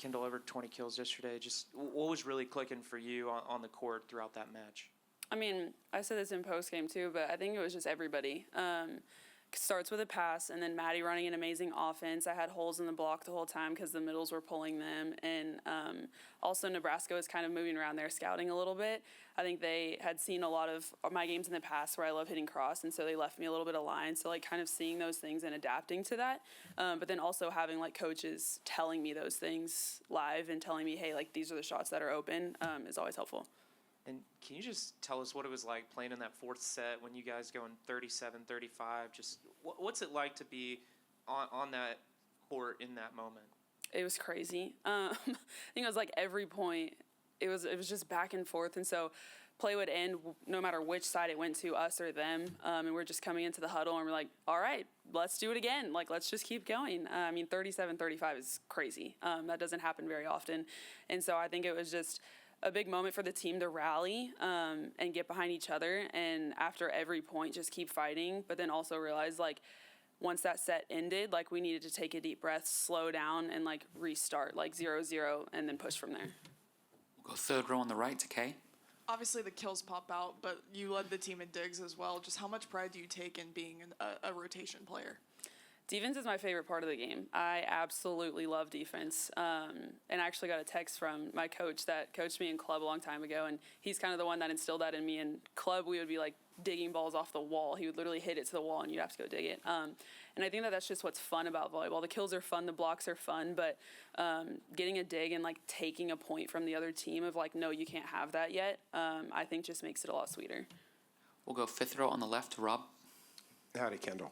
Kyndal, over 20 kills yesterday. Just what was really clicking for you on the court throughout that match? I mean, I said this in post-game too, but I think it was just everybody. Starts with a pass, and then Maddie running an amazing offense. I had holes in the block the whole time because the middles were pulling them. And also Nebraska was kind of moving around there, scouting a little bit. I think they had seen a lot of my games in the past where I love hitting cross, and so they left me a little bit of line. So, like, kind of seeing those things and adapting to that. But then also having, like, coaches telling me those things live and telling me, hey, like, these are the shots that are open is always helpful. And can you just tell us what it was like playing in that fourth set when you guys going 37-35? Just what's it like to be on that court in that moment? It was crazy. I think it was like every point, it was just back and forth. And so play would end no matter which side it went to, us or them. And we're just coming into the huddle and we're like, all right, let's do it again. Like, let's just keep going. I mean, 37-35 is crazy. That doesn't happen very often. And so I think it was just a big moment for the team to rally and get behind each other, and after every point just keep fighting, but then also realize, like, once that set ended, like, we needed to take a deep breath, slow down, and, like, restart, like 0-0, and then push from there. We'll go third row on the right to Kay. Obviously the kills pop out, but you led the team in digs as well. Just how much pride do you take in being a rotation player? Defense is my favorite part of the game. I absolutely love defense. And I actually got a text from my coach that coached me in club a long time ago, and he's kind of the one that instilled that in me. In club, we would be, like, digging balls off the wall. He would literally hit it to the wall, and you'd have to go dig it. And I think that that's just what's fun about volleyball. The kills are fun, the blocks are fun, but getting a dig and, like, taking a point from the other team of, like, no, you can't have that yet, I think just makes it a lot sweeter. We'll go fifth row on the left to Rob. Howdy, Kyndal.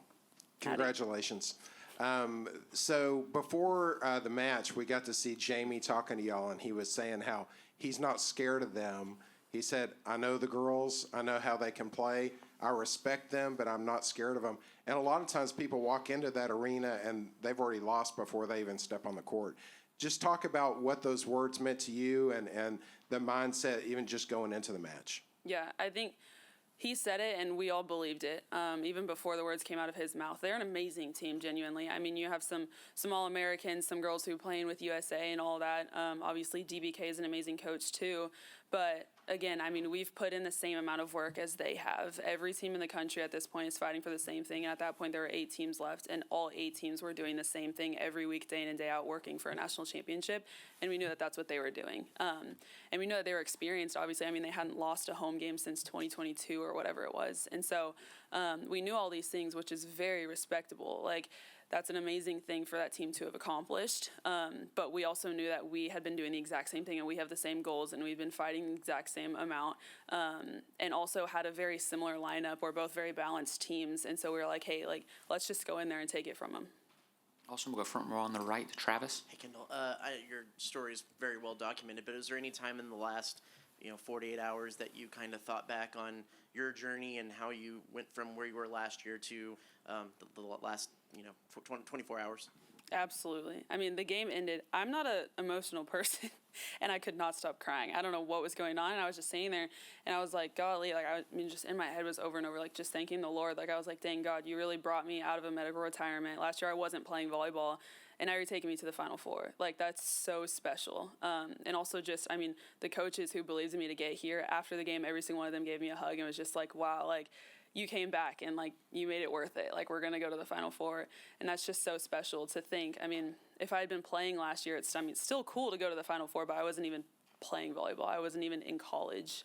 Congratulations. So before the match, we got to see Jamie talking to y'all, and he was saying how he's not scared of them. He said, I know the girls. I know how they can play. I respect them, but I'm not scared of them. And a lot of times people walk into that arena, and they've already lost before they even step on the court. Just talk about what those words meant to you and the mindset even just going into the match. Yeah, I think he said it, and we all believed it, even before the words came out of his mouth. They're an amazing team, genuinely. I mean, you have some All-Americans, some girls who are playing with USA and all that. Obviously, DBK is an amazing coach, too. But, again, I mean, we've put in the same amount of work as they have. Every team in the country at this point is fighting for the same thing. And at that point, there were 8 teams left, and all 8 teams were doing the same thing every week, day in and day out, working for a national championship. And we knew that that's what they were doing. And we know that they were experienced, obviously. I mean, they hadn't lost a home game since 2022 or whatever it was. And so we knew all these things, which is very respectable. Like, that's an amazing thing for that team to have accomplished. But we also knew that we had been doing the exact same thing, and we have the same goals, and we've been fighting the exact same amount, and also had a very similar lineup. We're both very balanced teams, and so we were like, hey, like, let's just go in there and take it from them. Also, we'll go front row on the right to Travis. Hey, Kyndal, your story is very well documented, but is there any time in the last 48 hours that you kind of thought back on your journey and how you went from where you were last year to the last 24 hours? Absolutely. I mean, the game ended. I'm not an emotional person, and I could not stop crying. I don't know what was going on, and I was just sitting there, and I was like, golly, like, I mean, just in my head was over and over, like, just thanking the Lord. Like, I was like, dang, God, you really brought me out of a medical retirement. Last year I wasn't playing volleyball, and now you're taking me to the Final Four. Like, that's so special. And also just, I mean, the coaches who believed in me to get here, after the game, every single one of them gave me a hug, and was just like, wow, like, you came back and, like, you made it worth it. Like, we're going to go to the Final Four. And that's just so special to think. I mean, if I had been playing last year, it's still cool to go to the Final Four, but I wasn't even playing volleyball. I wasn't even in college.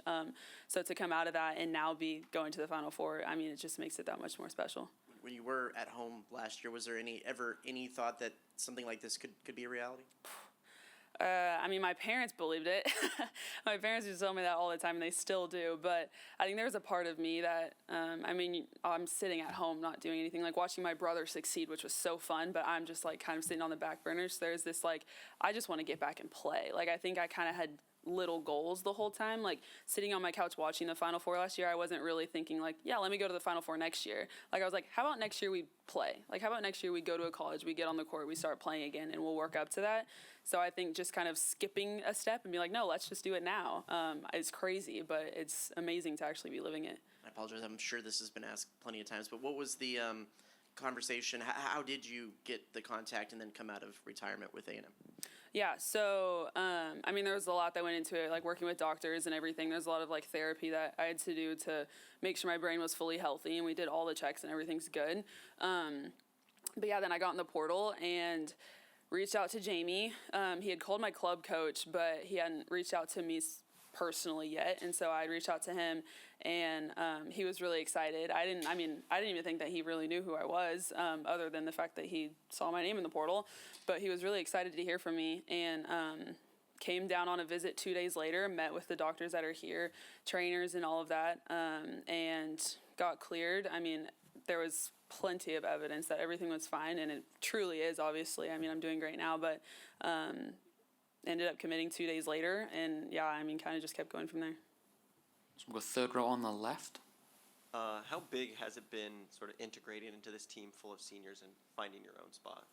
So to come out of that and now be going to the Final Four, I mean, it just makes it that much more special. When you were at home last year, was there ever any thought that something like this could be a reality? I mean, my parents believed it. My parents used to tell me that all the time, and they still do. But I think there's a part of me that, I mean, I'm sitting at home not doing anything, like watching my brother succeed, which was so fun, but I'm just, like, kind of sitting on the back burner. So there's this, like, I just want to get back and play. Like, I think I kind of had little goals the whole time. Like, sitting on my couch watching the Final Four last year, I wasn't really thinking, like, yeah, let me go to the Final Four next year. Like, I was like, how about next year we play? Like, how about next year we go to a college, we get on the court, we start playing again, and we'll work up to that. So I think just kind of skipping a step and be like, no, let's just do it now. It's crazy, but it's amazing to actually be living it. I apologize. I'm sure this has been asked plenty of times, but what was the conversation? How did you get the contact and then come out of retirement with A&M? Yeah, so, I mean, there was a lot that went into it, like working with doctors and everything. There's a lot of like therapy that I had to do to make sure my brain was fully healthy, and we did all the checks and everything's good. But yeah, then I got in the portal and reached out to Jamie. He had called my club coach, but he hadn't reached out to me personally yet, and so I reached out to him, and he was really excited. I didn't even think that he really knew who I was, other than the fact that he saw my name in the portal, but he was really excited to hear from me, and came down on a visit 2 days later, met with the doctors that are here, trainers and all of that, and got cleared. I mean, there was plenty of evidence that everything was fine, and it truly is, obviously. I mean, I'm doing great now, but ended up committing 2 days later, and yeah, I mean, kind of just kept going from there. So we'll go third row on the left. How big has it been sort of integrating into this team full of seniors and finding your own spot?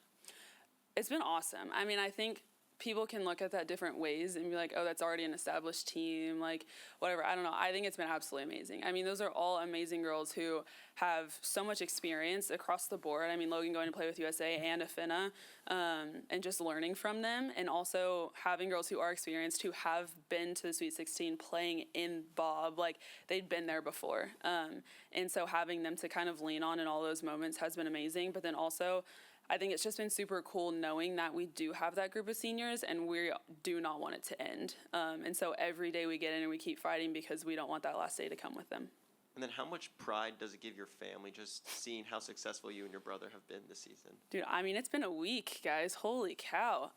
It's been awesome. I mean, I think people can look at that different ways and be like, oh, that's already an established team, like whatever. I don't know. I think it's been absolutely amazing. I mean, those are all amazing girls who have so much experience across the board. I mean, Logan going to play with USA and Afina, and just learning from them, and also having girls who are experienced, who have been to the Sweet 16 playing in Bob, like they'd been there before. And so having them to kind of lean on in all those moments has been amazing. But then also, I think it's just been super cool knowing that we do have that group of seniors, and we do not want it to end. And so every day we get in and we keep fighting because we don't want that last day to come with them. And then how much pride does it give your family just seeing how successful you and your brother have been this season? Dude, I mean, it's been a week, guys. Holy cow.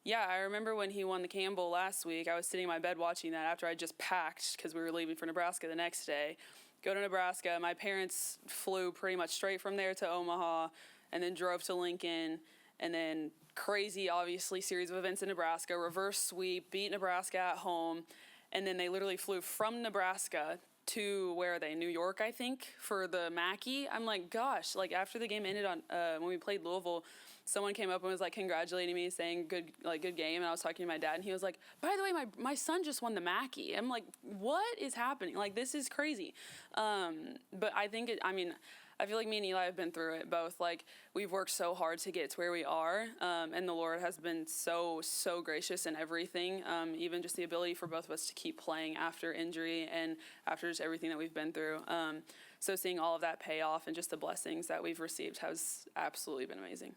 Yeah, I remember when he won the Campbell last week, I was sitting in my bed watching that after I just packed because we were leaving for Nebraska the next day. Go to Nebraska. My parents flew pretty much straight from there to Omaha, and then drove to Lincoln, and then crazy, obviously, series of events in Nebraska, reverse sweep, beat Nebraska at home, and then they literally flew from Nebraska to, where are they, New York, I think, for the Mackey. I'm like, gosh, like after the game ended on, when we played Louisville, someone came up and was like congratulating me, saying good game, and I was talking to my dad, and he was like, by the way, my son just won the Mackey. I'm like, what is happening? Like, this is crazy. But I think I feel like me and Eli have been through it both. Like, we've worked so hard to get to where we are, and the Lord has been so, so gracious in everything, even just the ability for both of us to keep playing after injury and after just everything that we've been through. So seeing all of that pay off and just the blessings that we've received has absolutely been amazing.